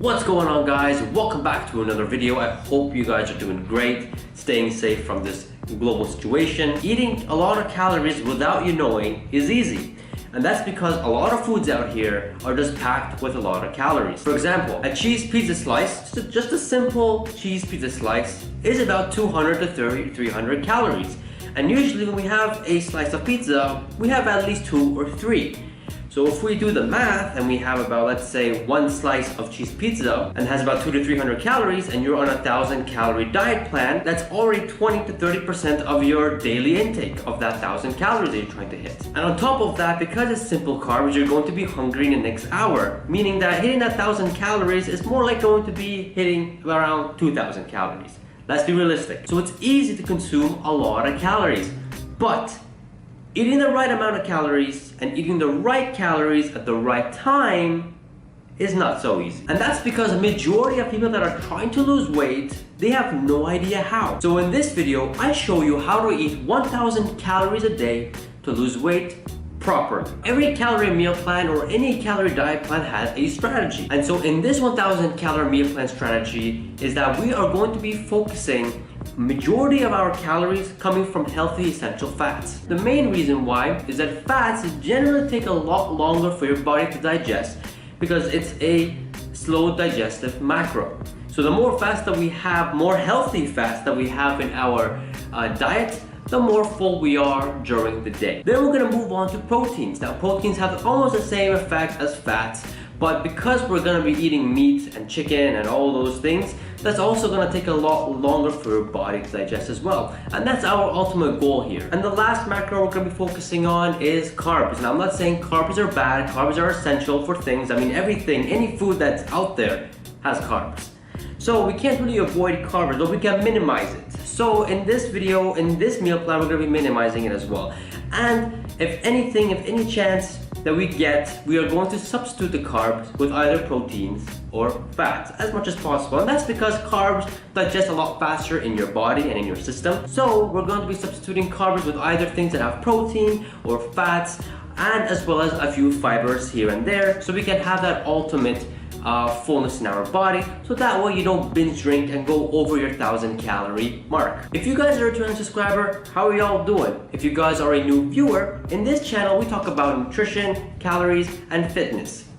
What's going on, guys? Welcome back to another video. I hope you guys are doing great, staying safe from this global situation. Eating a lot of calories without you knowing is easy. And that's because a lot of foods out here are just packed with a lot of calories. For example, a cheese pizza slice, just a simple cheese pizza slice, is about 200 to 300 calories. And usually when we have a slice of pizza, we have at least 2 or 3. So if we do the math and we have about, let's say, one slice of cheese pizza and has about 200 to 300 calories and you're on a 1,000 calorie diet plan, that's already 20 to 30% of your daily intake of that 1,000 calories that you're trying to hit. And on top of that, because it's simple carbs, you're going to be hungry in the next hour, meaning that hitting that 1,000 calories is more like going to be hitting around 2,000 calories. Let's be realistic. So it's easy to consume a lot of calories, but eating the right amount of calories and eating the right calories at the right time is not so easy. And that's because a majority of people that are trying to lose weight, they have no idea how. So in this video, I show you how to eat 1,000 calories a day to lose weight properly. Every calorie meal plan or any calorie diet plan has a strategy. And so in this 1,000 calorie meal plan strategy is that we are going to be focusing majority of our calories coming from healthy essential fats. The main reason why is that fats generally take a lot longer for your body to digest because it's a slow digestive macro. So the more fats that we have, more healthy fats that we have in our diet, the more full we are during the day. Then we're going to move on to proteins. Now proteins have almost the same effect as fats, but because we're going to be eating meat and chicken and all those things, that's also going to take a lot longer for your body to digest as well. And that's our ultimate goal here. And the last macro we're going to be focusing on is carbs. Now I'm not saying carbs are bad, carbs are essential for things. I mean everything, any food that's out there has carbs. So we can't really avoid carbs, but we can minimize it. So in this video, in this meal plan, we're going to be minimizing it as well. And if anything, if any chance that we get, we are going to substitute the carbs with either proteins or fats as much as possible. And that's because carbs digest a lot faster in your body and in your system. So we're going to be substituting carbs with either things that have protein or fats, and as well as a few fibers here and there, so we can have that ultimate fullness in our body, so that way you don't binge drink and go over your 1,000 calorie mark. If you guys are a returning subscriber, how are y'all doing? If you guys are a new viewer, in this channel we talk about nutrition, calories, and fitness.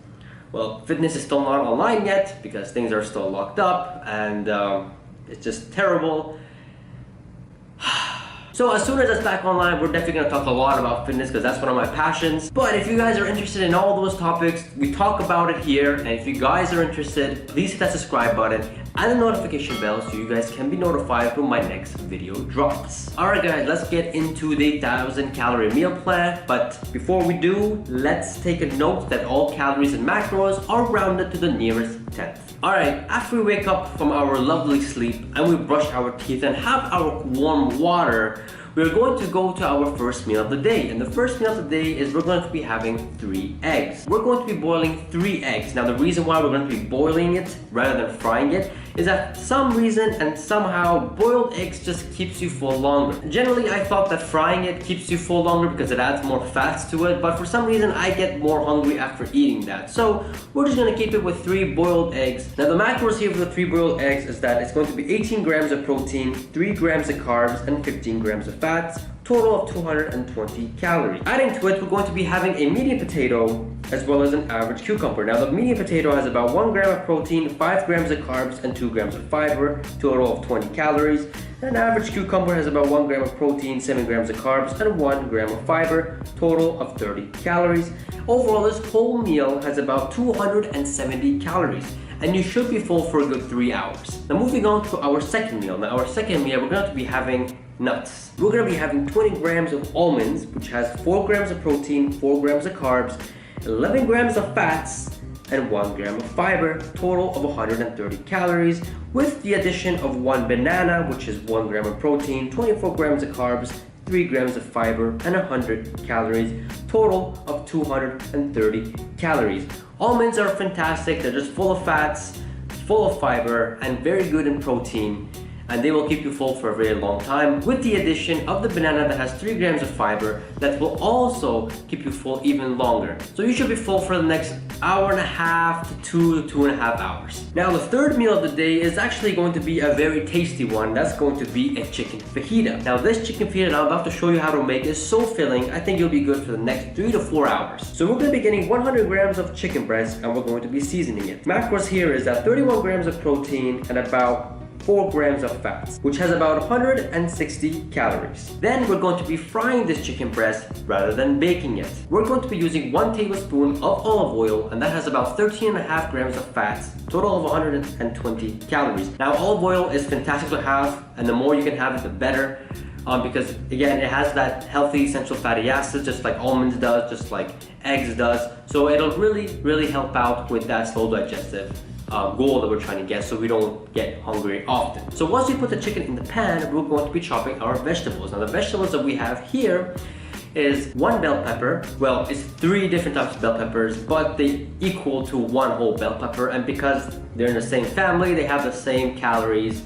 Well, fitness is still not online yet because things are still locked up and it's just terrible. So as soon as it's back online, we're definitely going to talk a lot about fitness because that's one of my passions. But if you guys are interested in all those topics, we talk about it here. And if you guys are interested, please hit that subscribe button and the notification bell so you guys can be notified when my next video drops. Alright guys, let's get into the 1,000 calorie meal plan. But before we do, let's take a note that all calories and macros are rounded to the nearest tenth. Alright, after we wake up from our lovely sleep and we brush our teeth and have our warm water, we're going to go to our first meal of the day. And the first meal of the day is we're going to be having 3 eggs. We're going to be boiling 3 eggs. Now the reason why we're going to be boiling it rather than frying it is that some reason and somehow boiled eggs just keeps you full longer. Generally I thought that frying it keeps you full longer because it adds more fats to it, but for some reason I get more hungry after eating that. So we're just going to keep it with 3 boiled eggs. Now the macros here for the 3 boiled eggs is that it's going to be 18 grams of protein, 3 grams of carbs, and 15 grams of fats, total of 220 calories. Adding to it, we're going to be having a medium potato as well as an average cucumber. Now the medium potato has about 1 gram of protein, 5 grams of carbs, and 2 grams of fiber, total of 20 calories. An average cucumber has about 1 gram of protein, 7 grams of carbs, and 1 gram of fiber, total of 30 calories. Overall, this whole meal has about 270 calories. And you should be full for a good 3 hours. Now moving on to our second meal. Now our second meal, we're going to be having nuts. We're going to be having 20 grams of almonds, which has 4 grams of protein, 4 grams of carbs, 11 grams of fats, and 1 gram of fiber, total of 130 calories, with the addition of 1 banana, which is 1 gram of protein, 24 grams of carbs, 3 grams of fiber, and 100 calories, total of 230 calories. Almonds are fantastic. They're just full of fats, full of fiber, and very good in protein. and they will keep you full for a very long time, with the addition of the banana that has 3 grams of fiber that will also keep you full even longer. So you should be full for the next hour and a half to 2.5 hours. Now the third meal of the day is actually going to be a very tasty one. That's going to be a chicken fajita. Now this chicken fajita I'm about to show you how to make is so filling, I think you'll be good for the next 3 to 4 hours. So we're going to be getting 100 grams of chicken breast and we're going to be seasoning it. Macros here is that 31 grams of protein and about 4 grams of fats, which has about 160 calories. Then we're going to be frying this chicken breast rather than baking it. We're going to be using 1 tablespoon of olive oil, and that has about 13.5 grams of fats, total of 120 calories. Now olive oil is fantastic to have, and the more you can have it, the better. Because again, it has that healthy essential fatty acids, just like almonds does, just like eggs does. So it'll really help out with that slow digestive goal that we're trying to get, so we don't get hungry often. So once we put the chicken in the pan, we're going to be chopping our vegetables. Now the vegetables that we have here is 1 bell pepper. Well, it's 3 different types of bell peppers, but they equal to 1 whole bell pepper, and because they're in the same family, they have the same calories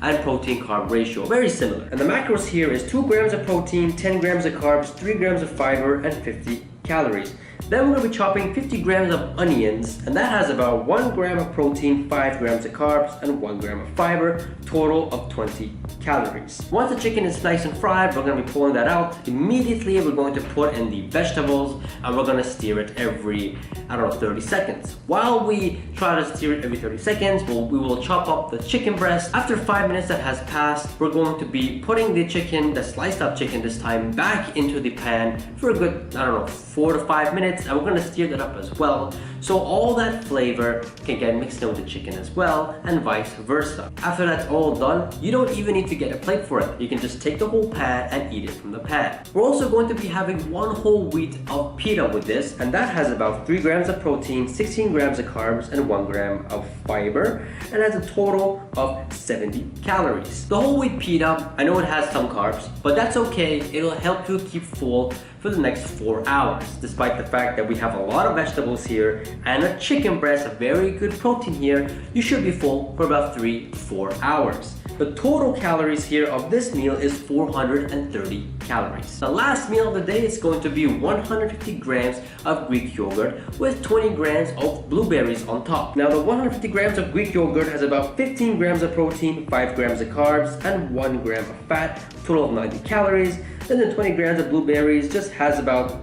and protein carb ratio, very similar. And the macros here is 2 grams of protein, 10 grams of carbs, 3 grams of fiber, and 50 calories. Then we're going to be chopping 50 grams of onions, and that has about 1 gram of protein, 5 grams of carbs, and 1 gram of fiber, total of 20 calories. Once the chicken is nice and fried, we're going to be pulling that out. Immediately we're going to put in the vegetables, and we're going to stir it every, 30 seconds. While we try to stir it every 30 seconds, we will chop up the chicken breast. After 5 minutes that has passed, we're going to be putting the chicken, the sliced up chicken this time, back into the pan for a good, 4 to 5 minutes. And we're going to stir that up as well, so all that flavor can get mixed in with the chicken as well, and vice versa. After that's all done, you don't even need to get a plate for it. You can just take the whole pan and eat it from the pan. We're also going to be having 1 whole wheat of pita with this, and that has about 3 grams of protein, 16 grams of carbs, and 1 gram of fiber, and has a total of 70 calories. The whole wheat pita, I know it has some carbs, but that's okay. It'll help you keep full for the next 4 hours, despite the fact that we have a lot of vegetables here and a chicken breast, a very good protein here. You should be full for about 3 to 4 hours. The total calories here of this meal is 430 calories. The last meal of the day is going to be 150 grams of Greek yogurt with 20 grams of blueberries on top. Now the 150 grams of Greek yogurt has about 15 grams of protein, 5 grams of carbs, and 1 gram of fat, total of 90 calories. Then the 20 grams of blueberries just has about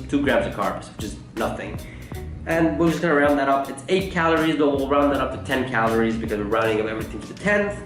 2 grams of carbs, which is nothing. And we're just gonna round that up. It's 8 calories, but we'll round that up to 10 calories because we're rounding up everything to the 10th.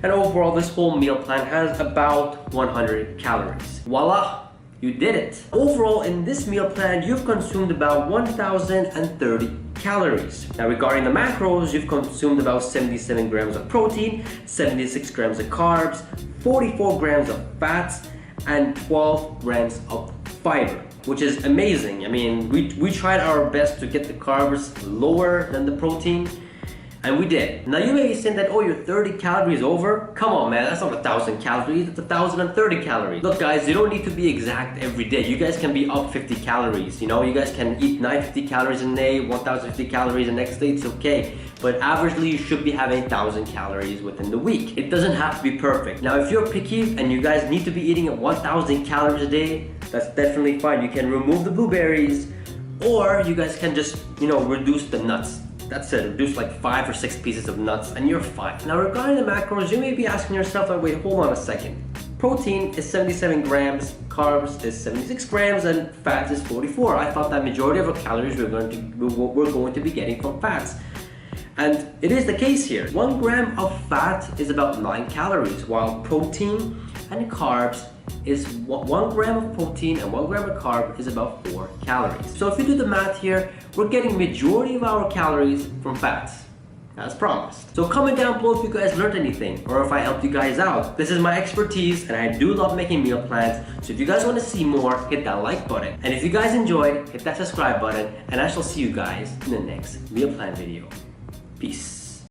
And overall, this whole meal plan has about 100 calories. Voila, you did it. Overall, in this meal plan, you've consumed about 1,030 calories. Now regarding the macros, you've consumed about 77 grams of protein, 76 grams of carbs, 44 grams of fats, and 12 grams of fiber, which is amazing. I mean, we tried our best to get the carbs lower than the protein, and we did. Now you may be saying that, oh, you're 30 calories over. Come on, man, that's not 1,000 calories, that's 1,030 calories. Look guys, you don't need to be exact every day. You guys can be up 50 calories, you know? You guys can eat 950 calories a day, 1,050 calories the next day, it's okay. But averagely, you should be having 1,000 calories within the week. It doesn't have to be perfect. Now, if you're picky and you guys need to be eating 1,000 calories a day, that's definitely fine. You can remove the blueberries, or you guys can just, reduce the nuts. That's it, reduce like 5 or 6 pieces of nuts and you're fine. Now regarding the macros, you may be asking yourself, like, wait, hold on a second. Protein is 77 grams, carbs is 76 grams, and fats is 44. I thought that majority of our calories we're going to be getting from fats. And it is the case here. 1 gram of fat is about 9 calories, while protein and carbs is 1 gram of protein and 1 gram of carb is about 4 calories. So if you do the math here, we're getting majority of our calories from fats, as promised. So comment down below if you guys learned anything or if I helped you guys out. This is my expertise and I do love making meal plans. So if you guys want to see more, hit that like button. And if you guys enjoyed, hit that subscribe button, and I shall see you guys in the next meal plan video. Peace.